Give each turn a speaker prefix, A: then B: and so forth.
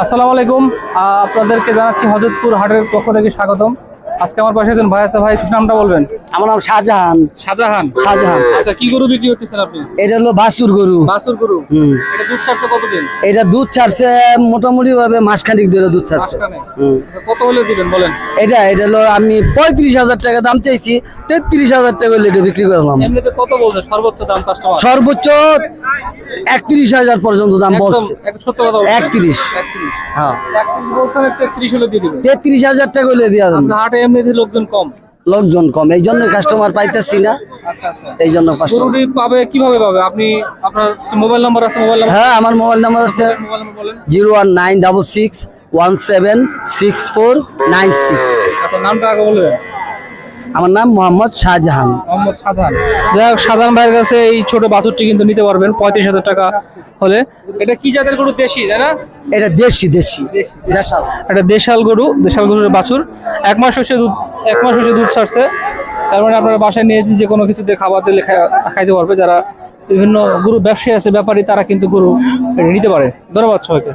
A: আসসালামু আলাইকুম, আপনাদেরকে জানাচ্ছি হযরতপুর হাটের পক্ষ থেকে স্বাগতম। আজকে আমার পাশে একজন ভাই আছে, ভাই একটু নামটা বলবেন।
B: আমার নাম শাহজাহান।
A: শাহজাহান। আচ্ছা, কি গরু বিক্রি করতেছেন আপনি?
B: এটা হলো বাছুর গরু।
A: বাছুর গরু। এটা দুধ ছাড়ছে কতদিন?
B: এটা দুধ ছাড়ছে মোটামুটি ভাবে মাসখানিক ধরে দুধ ছাড়ছে।
A: আচ্ছা, কত হলে দিবেন বলেন?
B: এটা হলো আমি 35,000 টাকা দাম চাইছি, 33,000 টাকা হলে এটা বিক্রি করলাম।
A: এমনিতে কত বলছে সর্বোচ্চ দাম কাস্টমার?
B: সর্বোচ্চ 31,000 পর্যন্ত দাম বলছে।
A: সত্য কথা বলছেন?
B: 31। হ্যাঁ,
A: 31 বলছেন, 33 হলে দিয়ে দিবেন।
B: 33,000 টাকা হলে দিয়া দেন।
A: আজকে হাটে এমনিতে লোকজন কম।
B: লোকজন কম, এই জন্য কাস্টমার পাইতেছি না।
A: আচ্ছা আচ্ছা,
B: এই জন্য
A: গরুটি পাবে কিভাবে পাবে? আপনি আপনার মোবাইল নাম্বার আছে? Mobile number?
B: হ্যাঁ, আমার মোবাইল নাম্বার আছে
A: মোবাইল নাম্বার বলেন।
B: 01966176496।
A: আচ্ছা, নামটা আগে বলবেন।
B: আমার নাম মোহাম্মদ শাহজাহান।
A: মোহাম্মদ শাহজাহান। যাই হোক, শাহজাহান ভাইয়ের কাছে এই ছোট বাছুরটি কিন্তু নিতে পারবেন 35,000 টাকা হলে। এটা কি জাতের গরু? দেশি, তাই না?
B: এটা দেশি। দেশাল।
A: এটা দেশাল গরুর বাছুর। 1 মাস হচ্ছে দুধ ছাড়ছে। তার মানে আপনারা বাসায় নিয়েছেন, যে কোনো কিছু দিয়ে খাবার দিলে খাইতে পারবে। যারা বিভিন্ন গরু ব্যবসায়ী আছে, ব্যাপারী, তারা কিন্তু গরু নিতে পারে। ধন্যবাদ সবাইকে।